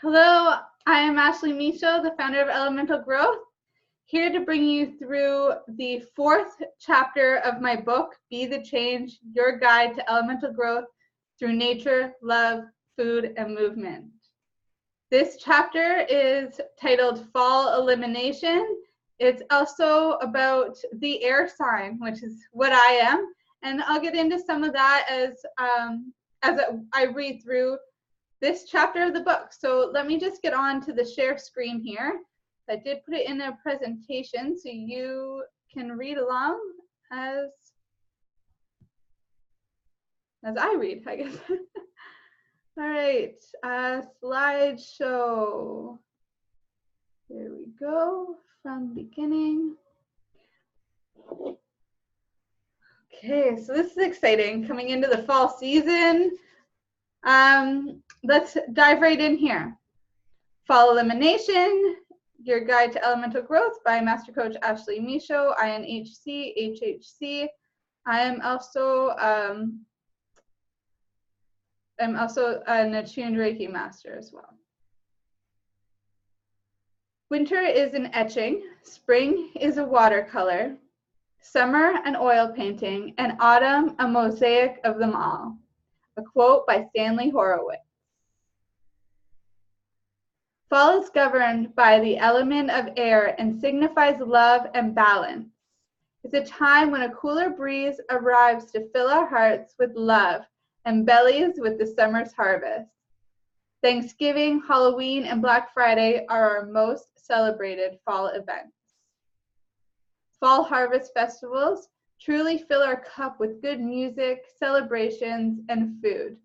Hello, I am Ashley Michaud, the founder of Elemental Growth, here to bring you through the 4th chapter of my book, Be the Change, Your Guide to Elemental Growth Through Nature, Love, Food, and Movement. This chapter is titled Fall Elimination. It's also about the air sign, which is what I am, and I'll get into some of that as I read through this chapter of the book. So let me just get on to the share screen here. I did put it in a presentation so you can read along as I read, I guess. All right, slideshow. There we go, from beginning. Okay, so this is exciting, coming into the fall season. Let's dive right in here. Fall Elimination, Your Guide to Elemental Growth by Master Coach Ashley Michaud, INHC, HHC. I am also an attuned Reiki master as well. Winter is an etching, spring is a watercolor, summer an oil painting, and autumn a mosaic of them all. A quote by Stanley Horowitz. Fall is governed by the element of air and signifies love and balance. It's a time when a cooler breeze arrives to fill our hearts with love and bellies with the summer's harvest. Thanksgiving, Halloween, and Black Friday are our most celebrated fall events. Fall harvest festivals truly fill our cup with good music, celebrations, and food.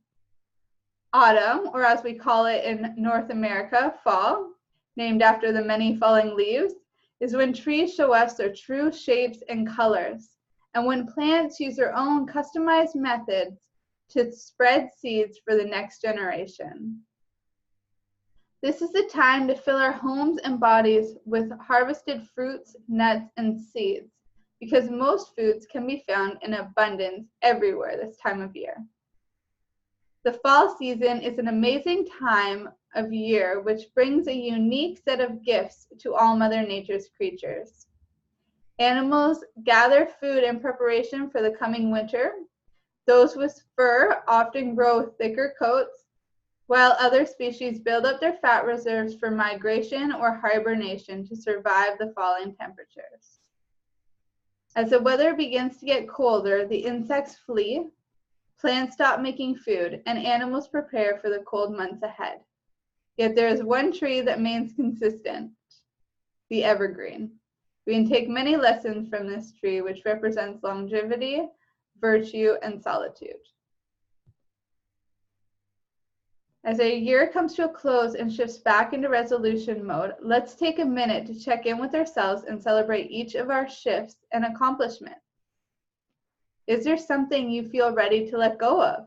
Autumn, or as we call it in North America, fall, named after the many falling leaves, is when trees show us their true shapes and colors, and when plants use their own customized methods to spread seeds for the next generation. This is the time to fill our homes and bodies with harvested fruits, nuts, and seeds, because most foods can be found in abundance everywhere this time of year. The fall season is an amazing time of year which brings a unique set of gifts to all Mother Nature's creatures. Animals gather food in preparation for the coming winter. Those with fur often grow thicker coats, while other species build up their fat reserves for migration or hibernation to survive the falling temperatures. As the weather begins to get colder, the insects flee, plants stop making food, and animals prepare for the cold months ahead. Yet there is one tree that remains consistent, the evergreen. We can take many lessons from this tree, which represents longevity, virtue, and solitude. As our year comes to a close and shifts back into resolution mode, let's take a minute to check in with ourselves and celebrate each of our shifts and accomplishments. Is there something you feel ready to let go of?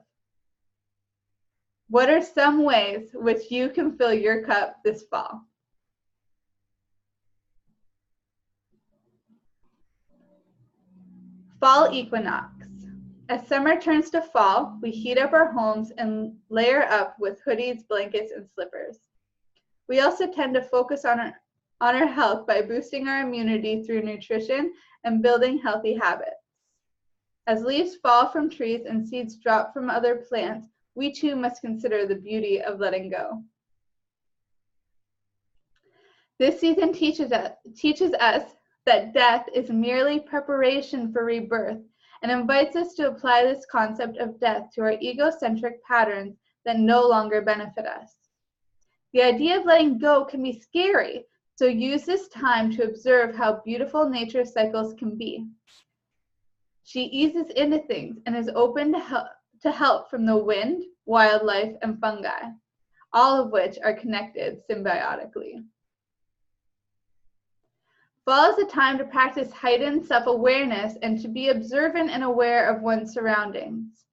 What are some ways which you can fill your cup this fall? Fall equinox. As summer turns to fall, we heat up our homes and layer up with hoodies, blankets, and slippers. We also tend to focus on our health by boosting our immunity through nutrition and building healthy habits. As leaves fall from trees and seeds drop from other plants, we too must consider the beauty of letting go. This season teaches us that death is merely preparation for rebirth, and invites us to apply this concept of death to our egocentric patterns that no longer benefit us. The idea of letting go can be scary, so use this time to observe how beautiful nature's cycles can be. She eases into things and is open to help from the wind, wildlife, and fungi, all of which are connected symbiotically. Fall is a time to practice heightened self-awareness and to be observant and aware of one's surroundings.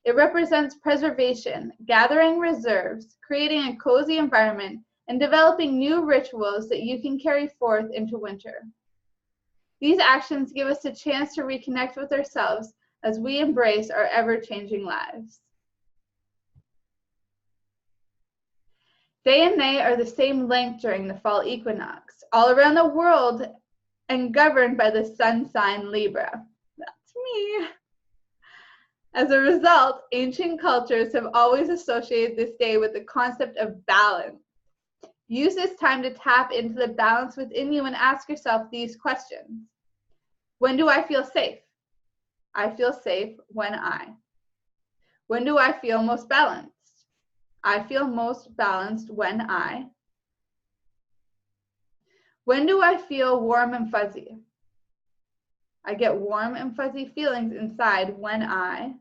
It represents preservation, gathering reserves, creating a cozy environment, and developing new rituals that you can carry forth into winter. These actions give us a chance to reconnect with ourselves as we embrace our ever-changing lives. Day and night are the same length during the fall equinox, all around the world and governed by the sun sign Libra. That's me. As a result, ancient cultures have always associated this day with the concept of balance. Use this time to tap into the balance within you and ask yourself these questions. When do I feel safe? I feel safe when I. When do I feel most balanced? I feel most balanced when I. When do I feel warm and fuzzy? I get warm and fuzzy feelings inside when I.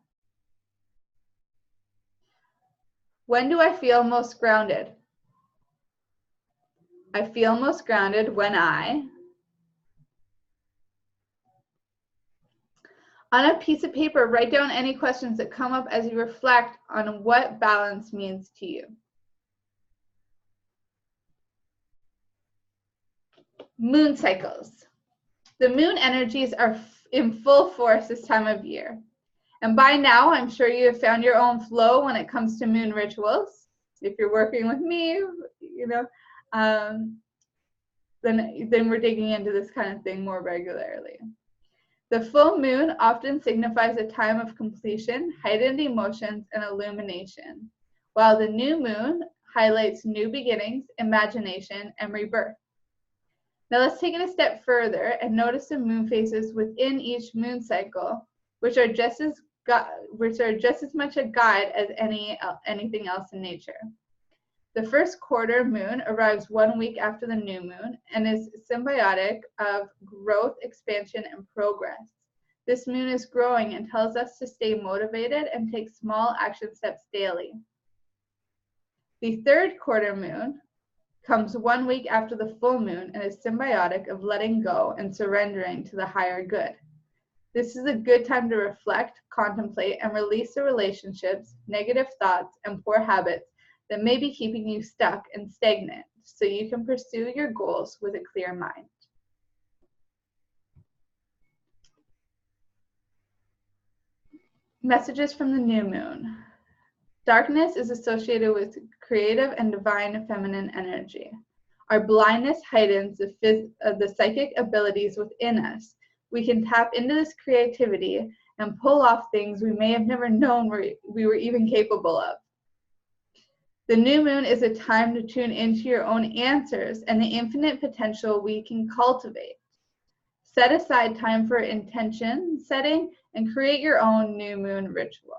When do I feel most grounded? I feel most grounded when I. On a piece of paper, write down any questions that come up as you reflect on what balance means to you. Moon cycles. The moon energies are in full force this time of year. And by now, I'm sure you have found your own flow when it comes to moon rituals. If you're working with me, then we're digging into this kind of thing more regularly. The full moon often signifies a time of completion, heightened emotions, and illumination, while the new moon highlights new beginnings, imagination, and rebirth. Now let's take it a step further and notice the moon phases within each moon cycle, which are just as much a guide as anything else in nature. The first quarter moon arrives 1 week after the new moon and is symbiotic of growth, expansion, and progress. This moon is growing and tells us to stay motivated and take small action steps daily. The third quarter moon comes 1 week after the full moon and is symbiotic of letting go and surrendering to the higher good. This is a good time to reflect, contemplate, and release the relationships, negative thoughts, and poor habits that may be keeping you stuck and stagnant so you can pursue your goals with a clear mind. Messages from the new moon. Darkness is associated with creative and divine feminine energy. Our blindness heightens the psychic abilities within us. We can tap into this creativity and pull off things we may have never known we were even capable of. The new moon is a time to tune into your own answers and the infinite potential we can cultivate. Set aside time for intention setting and create your own new moon ritual.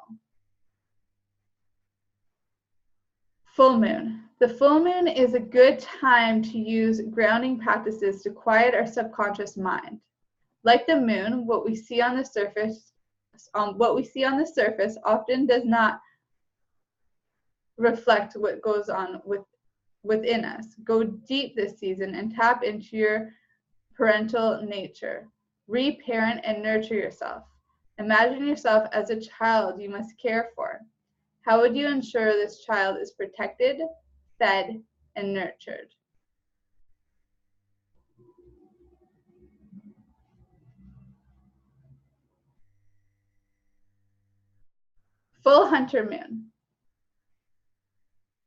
Full moon. The full moon is a good time to use grounding practices to quiet our subconscious mind. Like the moon, what we see on the surface often does not reflect what goes on within us. Go deep this season and tap into your parental nature. Reparent and nurture yourself. Imagine yourself as a child you must care for. How would you ensure this child is protected, fed, and nurtured? Full hunter moon.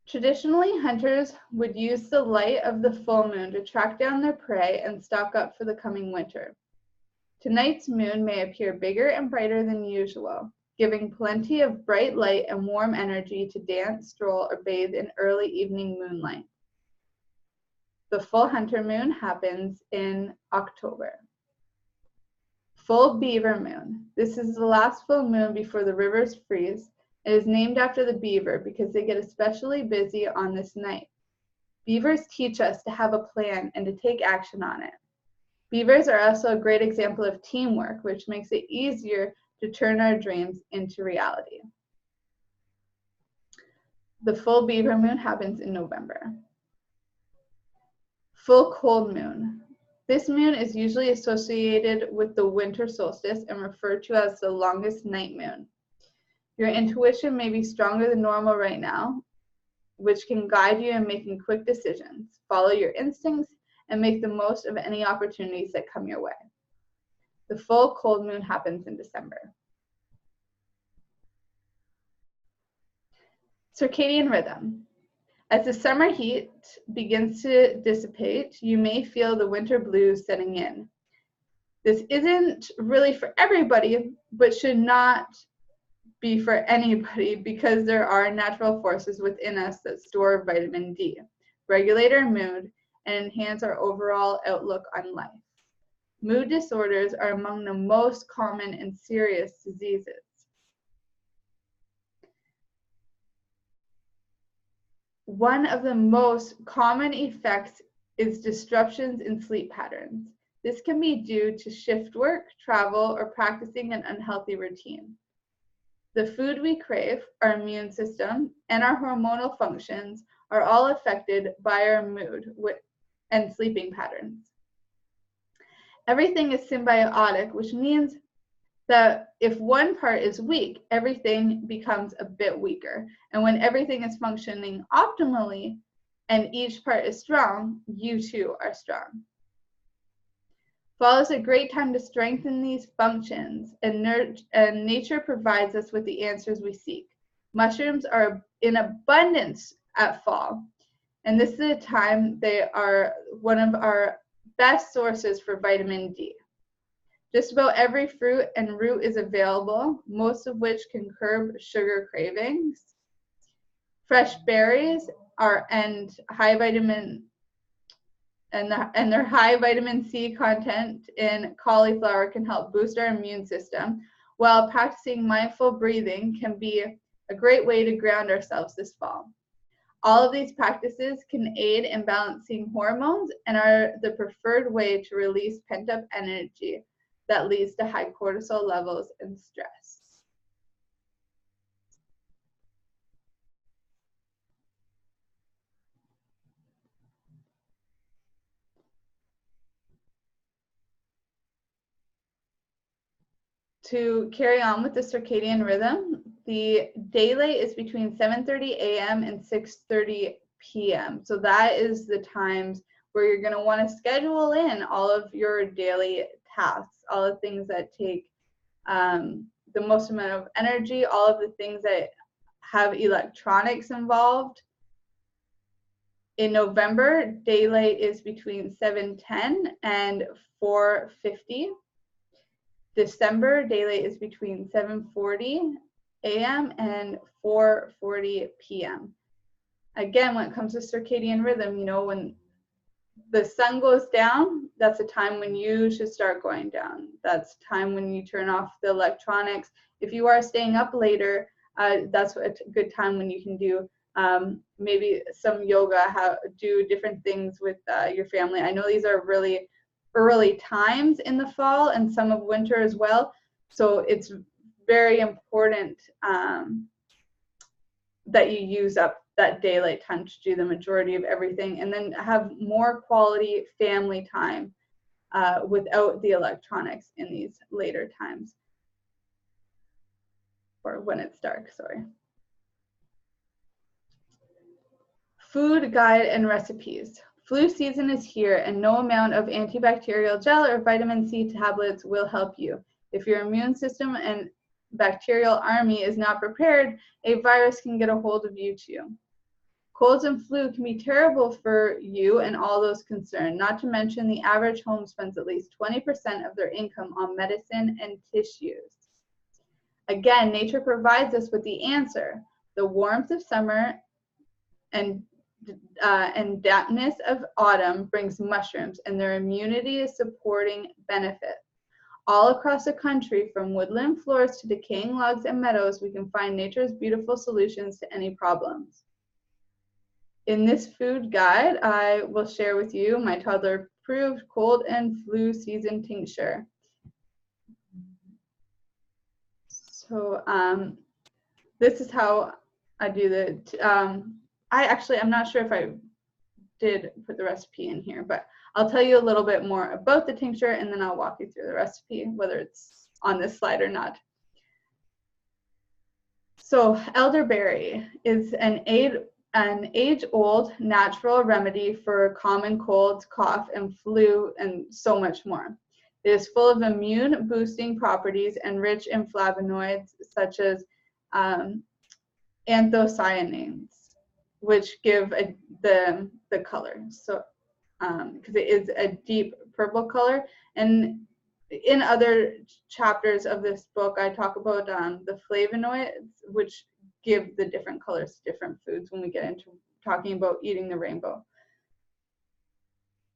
Traditionally, hunters would use the light of the full moon to track down their prey and stock up for the coming winter. Tonight's moon may appear bigger and brighter than usual, giving plenty of bright light and warm energy to dance, stroll, or bathe in early evening moonlight. The full hunter moon happens in October. Full beaver moon. This is the last full moon before the rivers freeze. It is named after the beaver because they get especially busy on this night. Beavers teach us to have a plan and to take action on it. Beavers are also a great example of teamwork, which makes it easier to turn our dreams into reality. The full beaver moon happens in November. Full cold moon. This moon is usually associated with the winter solstice and referred to as the longest night moon. Your intuition may be stronger than normal right now, which can guide you in making quick decisions. Follow your instincts and make the most of any opportunities that come your way. The full cold moon happens in December. Circadian rhythm. As the summer heat begins to dissipate, you may feel the winter blues setting in. This isn't really for everybody, but should not be for anybody because there are natural forces within us that store vitamin D, regulate our mood, and enhance our overall outlook on life. Mood disorders are among the most common and serious diseases. One of the most common effects is disruptions in sleep patterns. This can be due to shift work, travel, or practicing an unhealthy routine. The food we crave, our immune system, and our hormonal functions are all affected by our mood and sleeping patterns. Everything is symbiotic, which means that if one part is weak, everything becomes a bit weaker. And when everything is functioning optimally and each part is strong, you too are strong. Fall is a great time to strengthen these functions, and nature provides us with the answers we seek. Mushrooms are in abundance at fall, and this is a time they are one of our best sources for vitamin D. Just about every fruit and root is available, most of which can curb sugar cravings. Fresh berries and their high vitamin C content in cauliflower can help boost our immune system, while practicing mindful breathing can be a great way to ground ourselves this fall. All of these practices can aid in balancing hormones and are the preferred way to release pent-up energy that leads to high cortisol levels and stress. To carry on with the circadian rhythm, the daylight is between 7:30 a.m. and 6:30 p.m. So that is the times where you're going to want to schedule in all of your daily tasks, all the things that take the most amount of energy, all of the things that have electronics involved. In November, daylight is between 7:10 and 4:50. December, daylight is between 7:40 a.m. and 4:40 p.m. Again, when it comes to circadian rhythm, you know, when the sun goes down, that's a time when you should start going down. That's time when you turn off the electronics. If you are staying up later, that's a good time when you can do maybe some yoga, do different things with your family. I know these are really early times in the fall and some of winter as well. So it's very important that you use up that daylight time to do the majority of everything, and then have more quality family time without the electronics in these later times, or when it's dark, sorry. Food guide and recipes. Flu season is here, and no amount of antibacterial gel or vitamin C tablets will help you. If your immune system and bacterial army is not prepared, a virus can get a hold of you too. Colds and flu can be terrible for you and all those concerned, not to mention the average home spends at least 20% of their income on medicine and tissues. Again, nature provides us with the answer. The warmth of summer and dampness of autumn brings mushrooms, and their immunity is supporting benefit. All across the country, from woodland floors to decaying logs and meadows, we can find nature's beautiful solutions to any problems. In this food guide, I will share with you my toddler-approved cold and flu season tincture. So this is how I do the, I'm not sure if I did put the recipe in here, but I'll tell you a little bit more about the tincture, and then I'll walk you through the recipe, whether it's on this slide or not. So elderberry is an age-old natural remedy for common colds, cough, and flu, and so much more. It is full of immune-boosting properties and rich in flavonoids such as anthocyanins. which give the color. So because it is a deep purple color. And in other chapters of this book, I talk about the flavonoids, which give the different colors to different foods when we get into talking about eating the rainbow.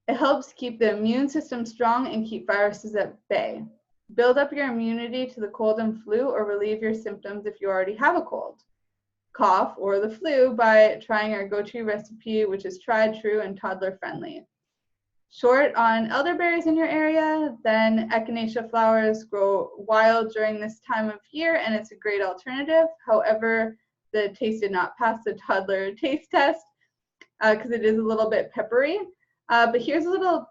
It helps keep the immune system strong and keep viruses at bay. Build up your immunity to the cold and flu, or relieve your symptoms if you already have a cold, cough, or the flu by trying our go-to recipe, which is tried, true, and toddler friendly. Short on elderberries in your area, then echinacea flowers grow wild during this time of year, and it's a great alternative. However, the taste did not pass the toddler taste test because it is a little bit peppery. But here's a little,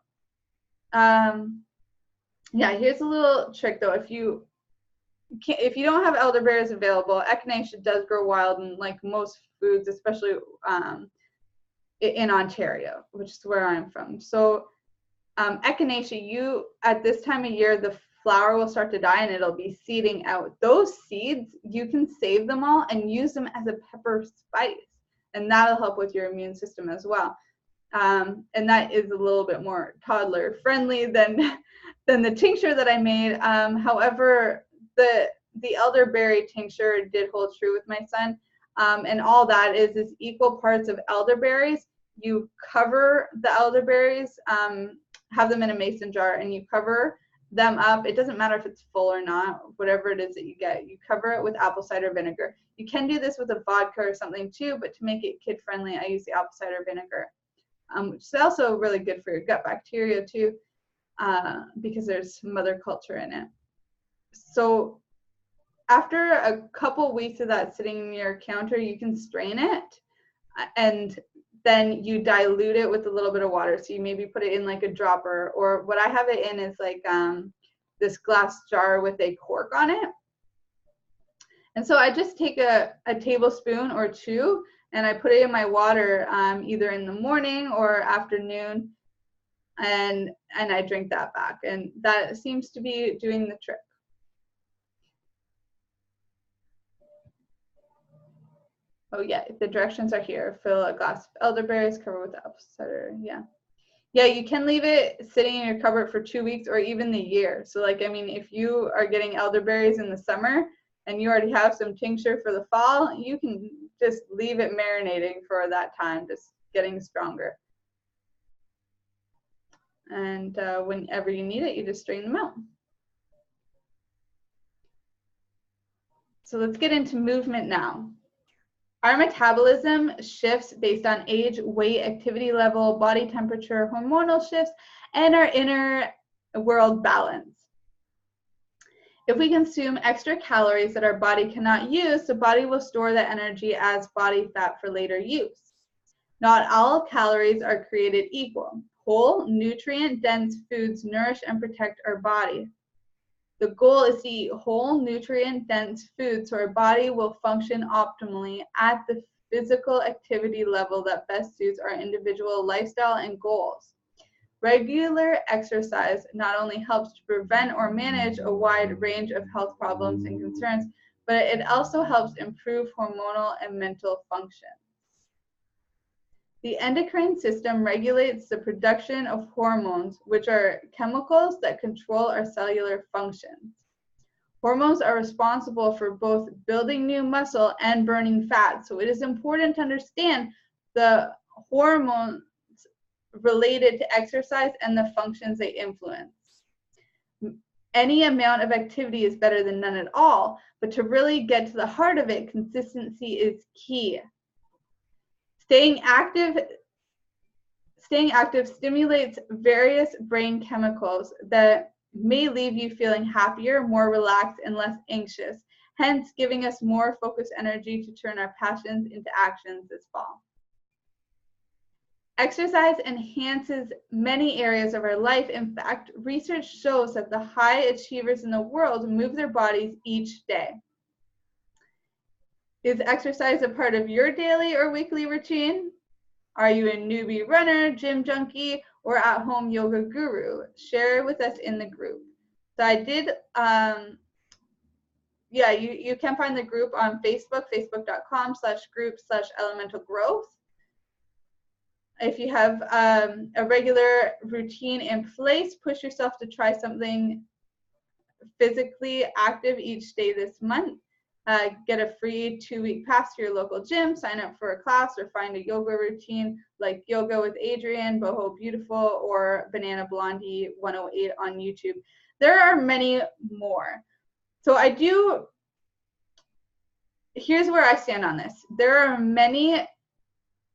here's a little trick though. If you don't have elderberries available, echinacea does grow wild in like most foods, especially in Ontario, which is where I'm from. So echinacea, at this time of year, the flower will start to die and it'll be seeding out. Those seeds, you can save them all and use them as a pepper spice, and that'll help with your immune system as well. And that is a little bit more toddler friendly than the tincture that I made. However, the elderberry tincture did hold true with my son. And all that is equal parts of elderberries. You cover the elderberries, have them in a mason jar, and you cover them up. It doesn't matter if it's full or not, whatever it is that you get. You cover it with apple cider vinegar. You can do this with a vodka or something too, but to make it kid friendly, I use the apple cider vinegar, which is also really good for your gut bacteria too, because there's mother culture in it. So after a couple weeks of that sitting in your counter, you can strain it, and then you dilute it with a little bit of water. So you maybe put it in like a dropper, or what I have it in is like this glass jar with a cork on it. And so I just take a tablespoon or two, and I put it in my water either in the morning or afternoon, and I drink that back. And that seems to be doing the trick. Oh yeah, the directions are here. Fill a glass of elderberries, cover with apple cider. Yeah. Yeah, you can leave it sitting in your cupboard for 2 weeks or even the year. So like, I mean, if you are getting elderberries in the summer and you already have some tincture for the fall, you can just leave it marinating for that time, just getting stronger. And whenever you need it, you just strain them out. So let's get into movement now. Our metabolism shifts based on age, weight, activity level, body temperature, hormonal shifts, and our inner world balance. If we consume extra calories that our body cannot use, the body will store that energy as body fat for later use. Not all calories are created equal. Whole, nutrient-dense foods nourish and protect our body. The goal is to eat whole, nutrient-dense foods so our body will function optimally at the physical activity level that best suits our individual lifestyle and goals. Regular exercise not only helps to prevent or manage a wide range of health problems and concerns, but it also helps improve hormonal and mental function. The endocrine system regulates the production of hormones, which are chemicals that control our cellular functions. Hormones are responsible for both building new muscle and burning fat, so it is important to understand the hormones related to exercise and the functions they influence. Any amount of activity is better than none at all, but to really get to the heart of it, consistency is key. Staying active stimulates various brain chemicals that may leave you feeling happier, more relaxed, and less anxious, hence giving us more focused energy to turn our passions into actions this fall. Exercise enhances many areas of our life. In fact, research shows that the high achievers in the world move their bodies each day. Is exercise a part of your daily or weekly routine? Are you a newbie runner, gym junkie, or at-home yoga guru? Share with us in the group. So I did, you can find the group on Facebook, facebook.com/group/elemental growth. If you have a regular routine in place, push yourself to try something physically active each day this month. Get a free 2-week pass to your local gym, sign up for a class, or find a yoga routine like Yoga with Adrienne, Boho Beautiful, or Banana Blondie 108 on YouTube. There are many more. So here's where I stand on this. There are many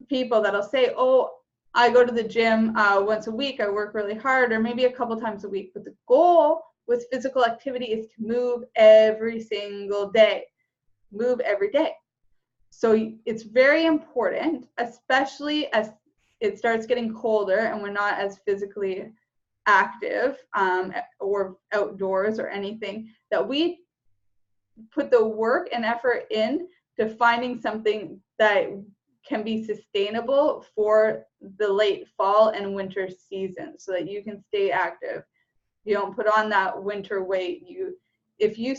people that'll say, oh, I go to the gym once a week, I work really hard, or maybe a couple times a week. But the goal with physical activity is to move every single day. Move every day. So it's very important, especially as it starts getting colder and we're not as physically active or outdoors or anything, that we put the work and effort in to finding something that can be sustainable for the late fall and winter season so that you can stay active. You don't put on that winter weight. If you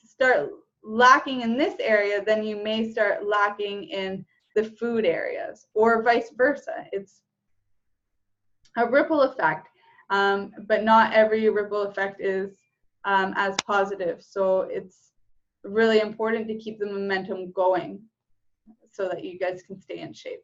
start lacking in this area, then you may start lacking in the food areas, or vice versa. It's a ripple effect, but not every ripple effect is as positive. So it's really important to keep the momentum going so that you guys can stay in shape.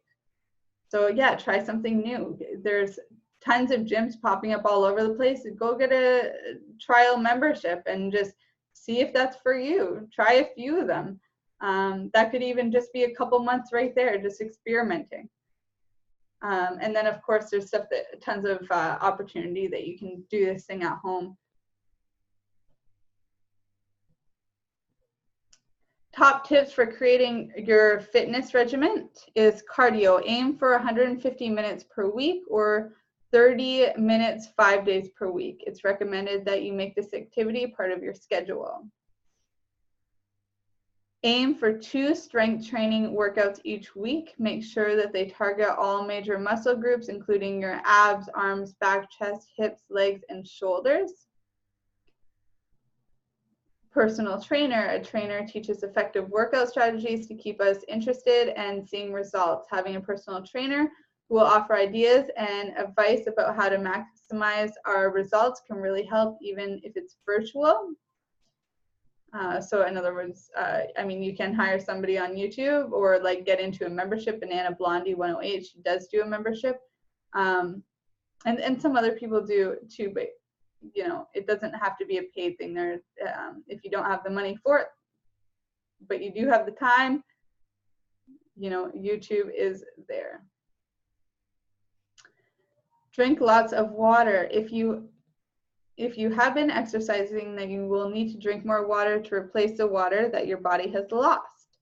So yeah, try something new. There's tons of gyms popping up all over the place. Go get a trial membership and just see if that's for you. Try a few of them. That could even just be a couple months right there, just experimenting. And then of course there's tons of opportunity that you can do this thing at home. Top tips for creating your fitness regimen is cardio. Aim for 150 minutes per week or 30 minutes 5 days per week. It's recommended that you make this activity part of your schedule. Aim for 2 strength training workouts each week. Make sure that they target all major muscle groups, including your abs, arms, back, chest, hips, legs, and shoulders. Personal trainer. A trainer teaches effective workout strategies to keep us interested and seeing results. Having a personal trainer who will offer ideas and advice about how to maximize our results can really help, even if it's virtual. So in other words, I mean, you can hire somebody on YouTube or like get into a membership. Banana Blondie 108, she does do a membership. And some other people do too, but you know, it doesn't have to be a paid thing. There, if you don't have the money for it, but you do have the time, you know, YouTube is there. Drink lots of water. If you have been exercising, then you will need to drink more water to replace the water that your body has lost.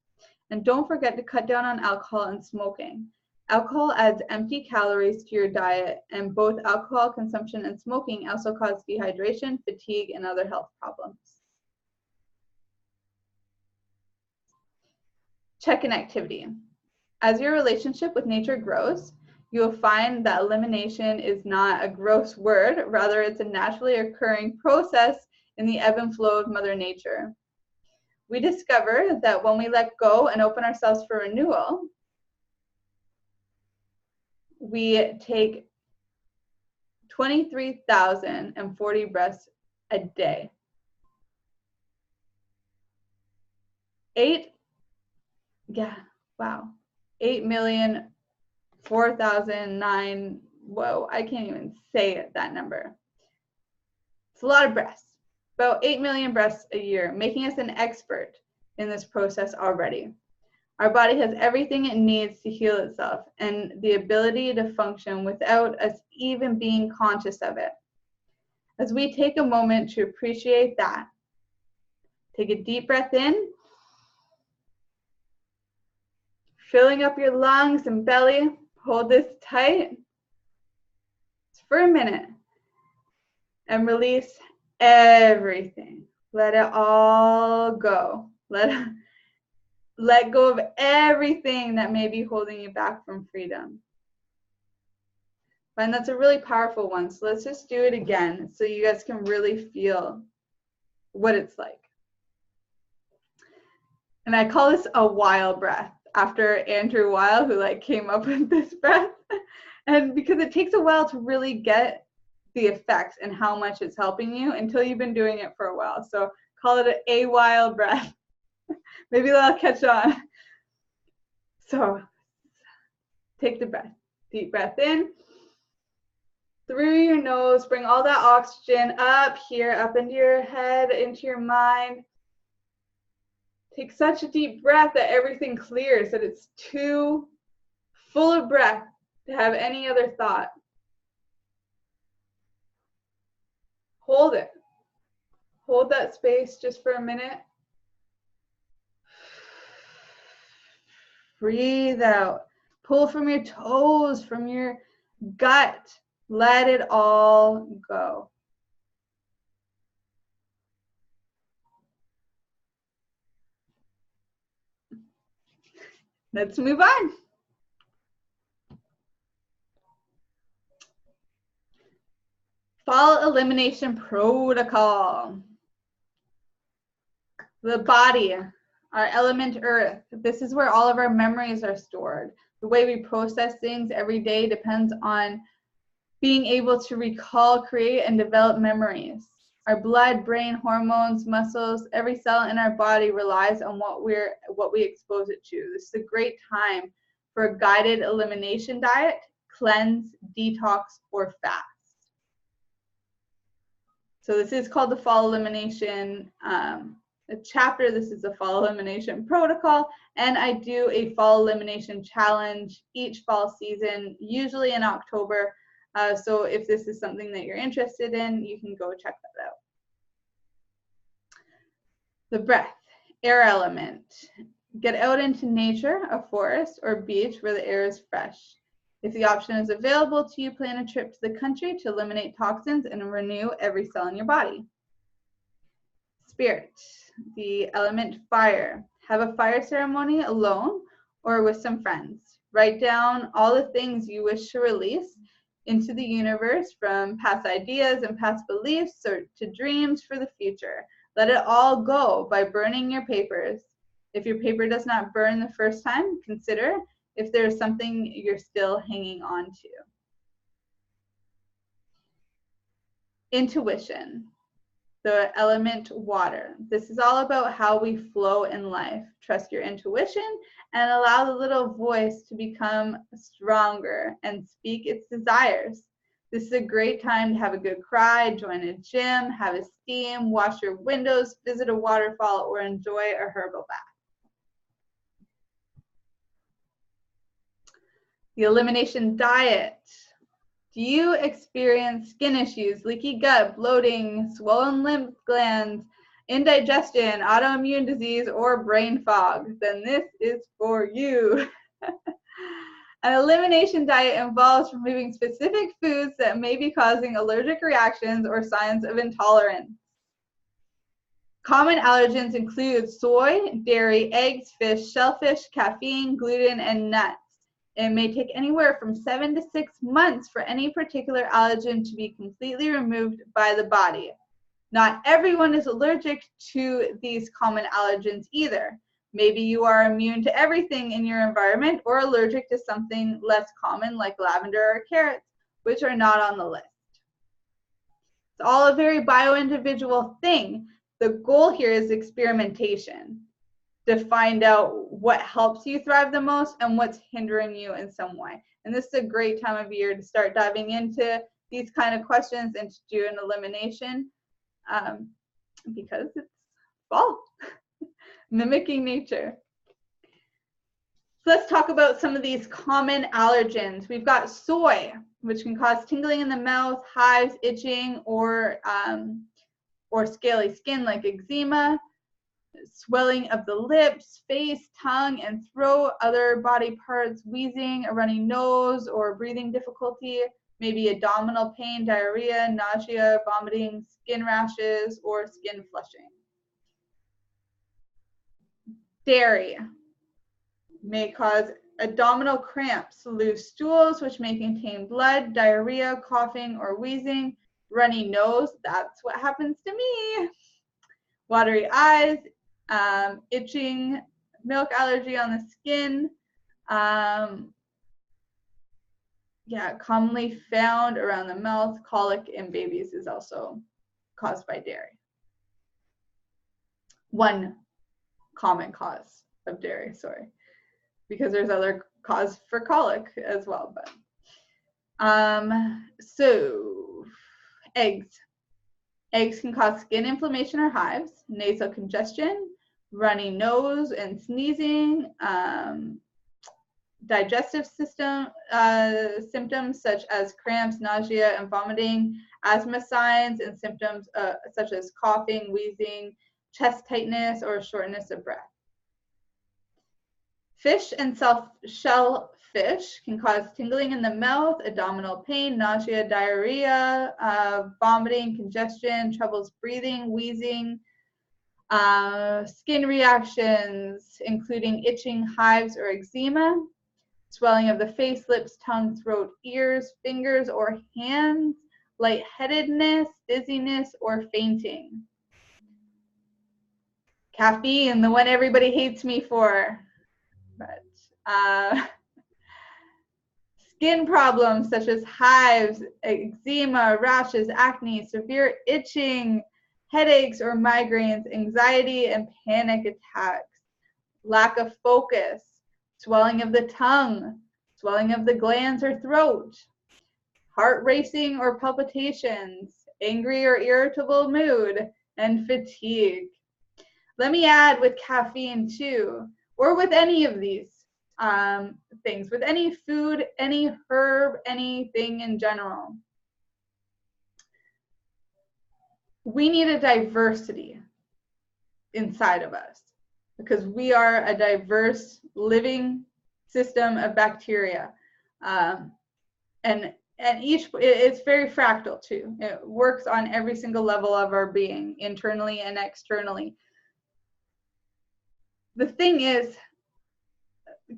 And don't forget to cut down on alcohol and smoking. Alcohol adds empty calories to your diet, and both alcohol consumption and smoking also cause dehydration, fatigue, and other health problems. Check-in activity. As your relationship with nature grows, you will find that elimination is not a gross word, rather it's a naturally occurring process in the ebb and flow of Mother Nature. We discover that when we let go and open ourselves for renewal, we take 23,040 breaths a day. 8,004,009, whoa, I can't even say that number. It's a lot of breaths, about 8 million breaths a year, making us an expert in this process already. Our body has everything it needs to heal itself and the ability to function without us even being conscious of it. As we take a moment to appreciate that, take a deep breath in, filling up your lungs and belly. Hold this tight for a minute and release everything. Let it all go. Let go of everything that may be holding you back from freedom. And that's a really powerful one. So let's just do it again so you guys can really feel what it's like. And I call this a Weil breath after Andrew Weil, who like came up with this breath. And because it takes a while to really get the effects and how much it's helping you until you've been doing it for a while. So call it a while breath. Maybe that'll catch on. So take the breath, deep breath in through your nose, bring all that oxygen up here, up into your head, into your mind. Take such a deep breath that everything clears, that it's too full of breath to have any other thought. Hold it. Hold that space just for a minute. Breathe out. Pull from your toes, from your gut. Let it all go. Let's move on. Fall elimination protocol. The body, our element earth. This is where all of our memories are stored. The way we process things every day depends on being able to recall, create, and develop memories. Our blood, brain, hormones, muscles, every cell in our body relies on what we expose it to. This is a great time for a guided elimination diet, cleanse, detox, or fast. So this is called the fall elimination chapter. This is a fall elimination protocol, and I do a fall elimination challenge each fall season, usually in October. So if this is something that you're interested in, you can go check that out. The breath, air element. Get out into nature, a forest or beach where the air is fresh. If the option is available to you, plan a trip to the country to eliminate toxins and renew every cell in your body. Spirit, the element fire. Have a fire ceremony alone or with some friends. Write down all the things you wish to release into the universe, from past ideas and past beliefs or to dreams for the future. Let it all go by burning your papers. If your paper does not burn the first time, consider if there's something you're still hanging on to. Intuition, the element water. This is all about how we flow in life. Trust your intuition and allow the little voice to become stronger and speak its desires. This is a great time to have a good cry, join a gym, have a steam, wash your windows, visit a waterfall, or enjoy a herbal bath. The elimination diet. Do you experience skin issues, leaky gut, bloating, swollen lymph glands, indigestion, autoimmune disease, or brain fog? Then this is for you. An elimination diet involves removing specific foods that may be causing allergic reactions or signs of intolerance. Common allergens include soy, dairy, eggs, fish, shellfish, caffeine, gluten, and nuts. It may take anywhere from 7 to 6 months for any particular allergen to be completely removed by the body. Not everyone is allergic to these common allergens either. Maybe you are immune to everything in your environment or allergic to something less common like lavender or carrots, which are not on the list. It's all a very bio-individual thing. The goal here is experimentation to find out what helps you thrive the most and what's hindering you in some way. And this is a great time of year to start diving into these kind of questions and to do an elimination because it's fall, mimicking nature. So let's talk about some of these common allergens. We've got soy, which can cause tingling in the mouth, hives, itching, or scaly skin like eczema, swelling of the lips, face, tongue, and throat, other body parts, wheezing, a runny nose, or breathing difficulty, maybe abdominal pain, diarrhea, nausea, vomiting, skin rashes, or skin flushing. Dairy may cause abdominal cramps, loose stools, which may contain blood, diarrhea, coughing, or wheezing, runny nose, that's what happens to me, watery eyes, itching, milk allergy on the skin, yeah, commonly found around the mouth. Colic in babies is also caused by dairy. One common cause of dairy, sorry, because there's other cause for colic as well. But so eggs. Eggs can cause skin inflammation or hives, nasal congestion, runny nose and sneezing, digestive system symptoms such as cramps, nausea, and vomiting, asthma signs and symptoms such as coughing, wheezing, chest tightness, or shortness of breath. Fish and shellfish can cause tingling in the mouth, abdominal pain, nausea, diarrhea, vomiting, congestion, troubles breathing, wheezing, skin reactions, including itching, hives, or eczema, swelling of the face, lips, tongue, throat, ears, fingers, or hands, lightheadedness, dizziness, or fainting. Caffeine, the one everybody hates me for. But skin problems such as hives, eczema, rashes, acne, severe itching, headaches or migraines, anxiety and panic attacks, lack of focus, swelling of the tongue, swelling of the glands or throat, heart racing or palpitations, angry or irritable mood, and fatigue. Let me add with caffeine too, or with any of these things, with any food, any herb, anything in general. We need a diversity inside of us because we are a diverse living system of bacteria. And each, it's very fractal too. It works on every single level of our being, internally and externally. The thing is,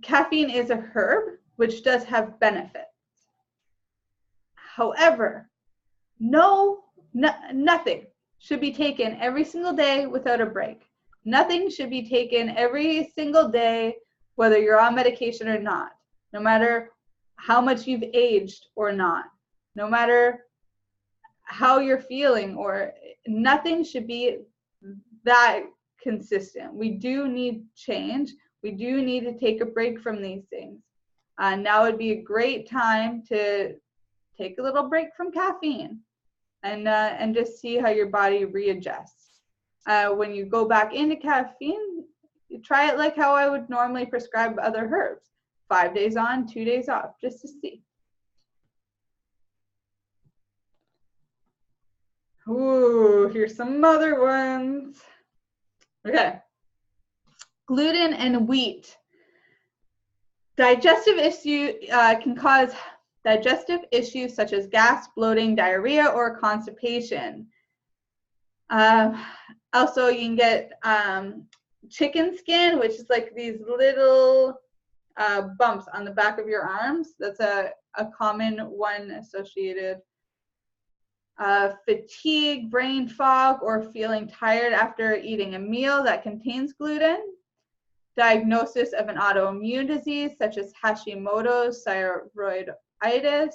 caffeine is a herb, which does have benefits. However, nothing should be taken every single day without a break. Nothing should be taken every single day, whether you're on medication or not, no matter how much you've aged or not, no matter how you're feeling, or nothing should be that consistent. We do need change. We do need to take a break from these things. Now would be a great time to take a little break from caffeine and just see how your body readjusts. When you go back into caffeine, you try it like how I would normally prescribe other herbs. 5 days on, 2 days off, just to see. Ooh, here's some other ones. Okay. Gluten and wheat. Digestive issue can cause digestive issues such as gas, bloating, diarrhea, or constipation. Also, you can get chicken skin, which is like these little bumps on the back of your arms. That's a common one associated. Fatigue, brain fog, or feeling tired after eating a meal that contains gluten. Diagnosis of an autoimmune disease such as Hashimoto's thyroiditis,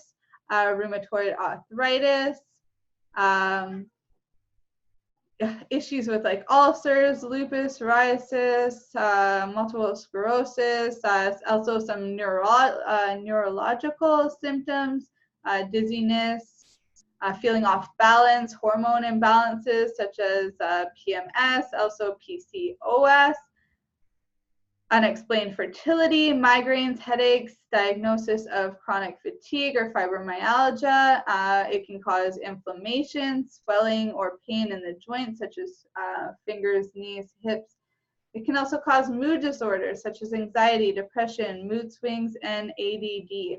rheumatoid arthritis, issues with like ulcers, lupus, psoriasis, multiple sclerosis, also some neurological symptoms, dizziness, feeling off balance, hormone imbalances such as PMS, also PCOS, unexplained fertility, migraines, headaches, diagnosis of chronic fatigue or fibromyalgia. It can cause inflammation, swelling, or pain in the joints such as fingers, knees, hips. It can also cause mood disorders such as anxiety, depression, mood swings, and ADD.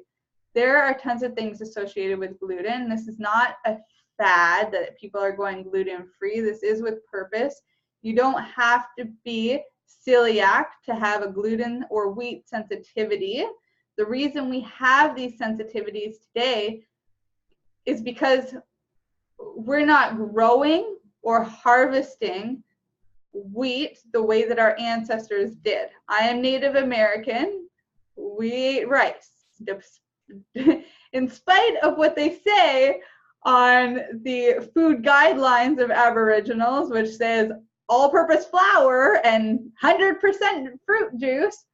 There are tons of things associated with gluten. This is not a fad that people are going gluten-free. This is with purpose. You don't have to be celiac to have a gluten or wheat sensitivity. The reason we have these sensitivities today is because we're not growing or harvesting wheat the way that our ancestors did. I am Native American. We ate rice. in spite of what they say on the food guidelines of Aboriginals, which says all-purpose flour and 100% fruit juice,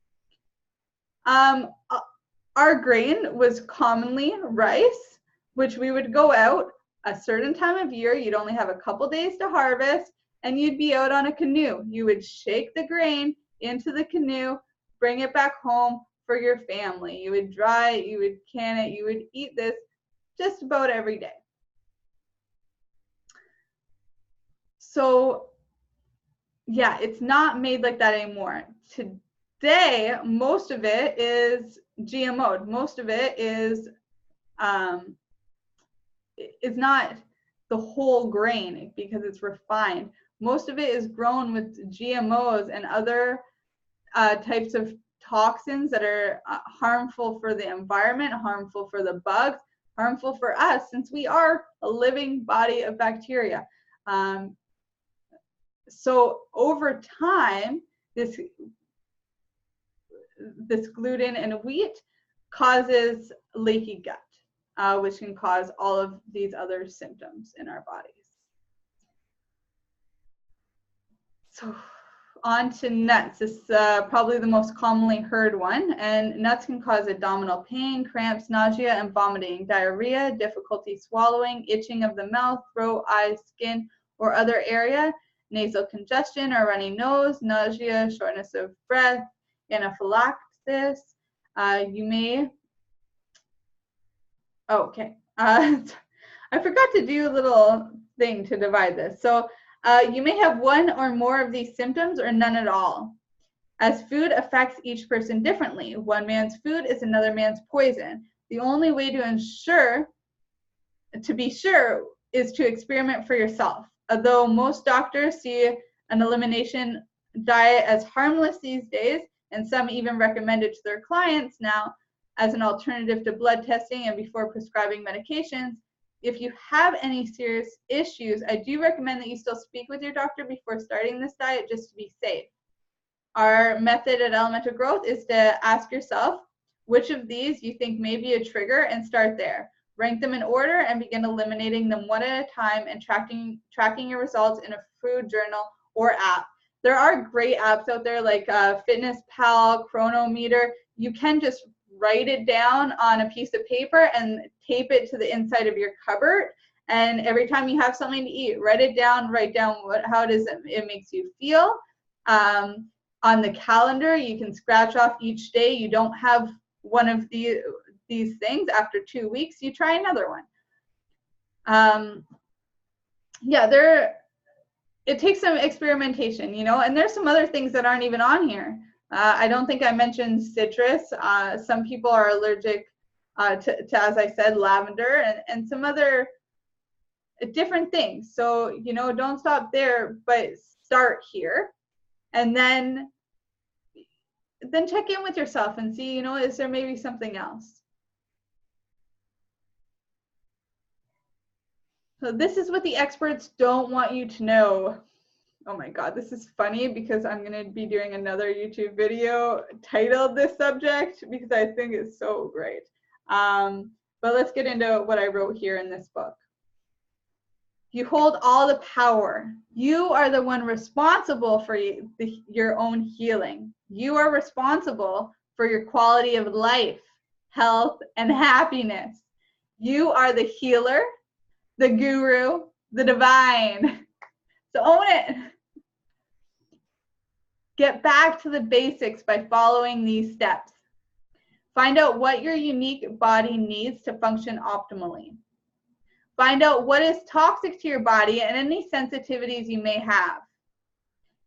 our grain was commonly rice, which we would go out a certain time of year. You'd only have a couple days to harvest, and you'd be out on a canoe. You would shake the grain into the canoe, bring it back home for your family. You would dry it, you would can it, you would eat this just about every day. So yeah, it's not made like that anymore. Today, most of it is GMO'd. Most of it is not the whole grain because it's refined. Most of it is grown with GMOs and other types of toxins that are harmful for the environment, harmful for the bugs, harmful for us since we are a living body of bacteria. So over time, this gluten in wheat causes leaky gut, which can cause all of these other symptoms in our bodies. So on to nuts. This is probably the most commonly heard one, and nuts can cause abdominal pain, cramps, nausea, and vomiting, diarrhea, difficulty swallowing, itching of the mouth, throat, eyes, skin, or other area, nasal congestion or runny nose, nausea, shortness of breath, anaphylaxis. You may, okay. I forgot to do a little thing to divide this. So you may have one or more of these symptoms or none at all, as food affects each person differently. One man's food is another man's poison. The only way to be sure is to experiment for yourself. Although most doctors see an elimination diet as harmless these days, and some even recommend it to their clients now as an alternative to blood testing and before prescribing medications, if you have any serious issues, I do recommend that you still speak with your doctor before starting this diet just to be safe. Our method at Elemental Growth is to ask yourself which of these you think may be a trigger and start there. Rank them in order and begin eliminating them one at a time and tracking your results in a food journal or app. There are great apps out there like Fitness Pal, Chronometer. You can just write it down on a piece of paper and tape it to the inside of your cupboard. And every time you have something to eat, write down how it is it makes you feel. On the calendar, you can scratch off each day you don't have one of these things. After 2 weeks, you try another one. It takes some experimentation, and there's some other things that aren't even on here. I don't think I mentioned citrus. Some people are allergic to, as I said, lavender and some other different things. So, don't stop there, but start here. And then check in with yourself and see, is there maybe something else? So this is what the experts don't want you to know. Oh my God, this is funny because I'm going to be doing another YouTube video titled this subject because I think it's so great. But let's get into what I wrote here in this book. You hold all the power. You are the one responsible for your own healing. You are responsible for your quality of life, health, and happiness. You are the healer, the guru, the divine. So own it. Get back to the basics by following these steps. Find out what your unique body needs to function optimally. Find out what is toxic to your body and any sensitivities you may have.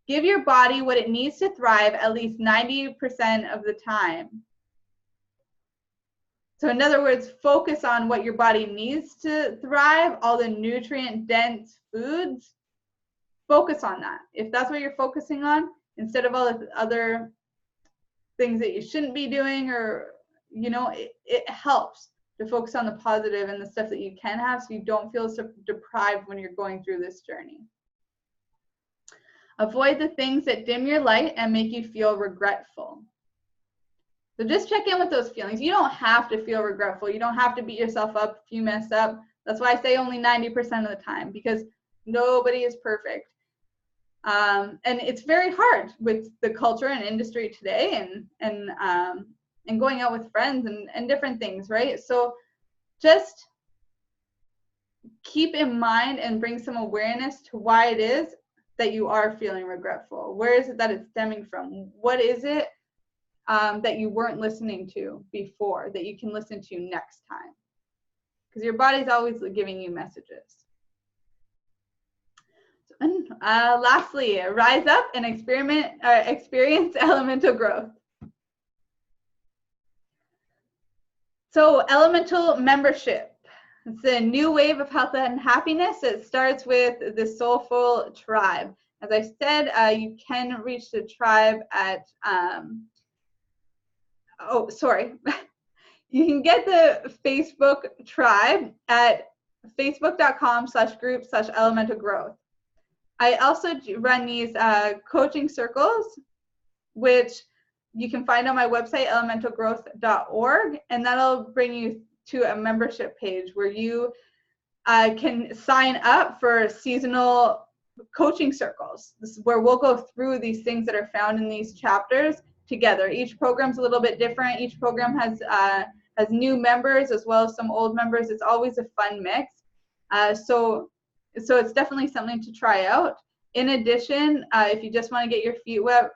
Give your body what it needs to thrive at least 90% of the time. So in other words, focus on what your body needs to thrive, all the nutrient-dense foods. Focus on that. If that's what you're focusing on, instead of all the other things that you shouldn't be doing, or, it helps to focus on the positive and the stuff that you can have so you don't feel so deprived when you're going through this journey. Avoid the things that dim your light and make you feel regretful. So just check in with those feelings. You don't have to feel regretful. You don't have to beat yourself up if you mess up. That's why I say only 90% of the time, because nobody is perfect. And it's very hard with the culture and industry today, and going out with friends and different things, right? So just keep in mind and bring some awareness to why it is that you are feeling regretful. Where is it that it's stemming from? What is it that you weren't listening to before that you can listen to next time? Because your body's always giving you messages. And lastly, rise up and experience elemental growth. So elemental membership. It's a new wave of health and happiness. It starts with the Soulful Tribe. As I said, you can reach the tribe at, you can get the Facebook tribe at facebook.com/group/elemental growth. I also run these coaching circles, which you can find on my website, elementalgrowth.org, and that'll bring you to a membership page where you can sign up for seasonal coaching circles. This is where we'll go through these things that are found in these chapters together. Each program's a little bit different. Each program has new members as well as some old members. It's always a fun mix. So it's definitely something to try out. In addition, if you just want to get your feet wet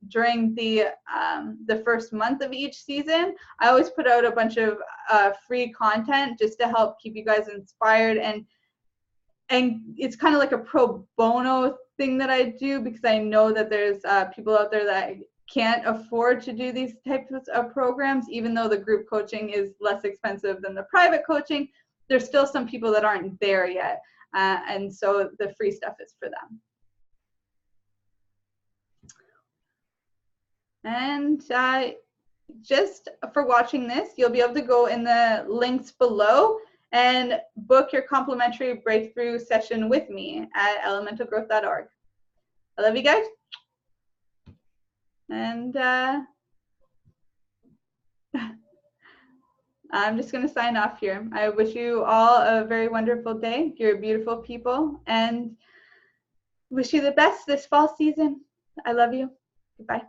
during the first month of each season, I always put out a bunch of free content just to help keep you guys inspired, and it's kind of like a pro bono thing that I do, because I know that there's people out there that can't afford to do these types of programs. Even though the group coaching is less expensive than the private coaching, there's still some people that aren't there yet, and so the free stuff is for them. And just for watching this, you'll be able to go in the links below and book your complimentary breakthrough session with me at elementalgrowth.org. I love you guys. And I'm just going to sign off here. I wish you all a very wonderful day. You're beautiful people, and wish you the best this fall season. I love you. Goodbye.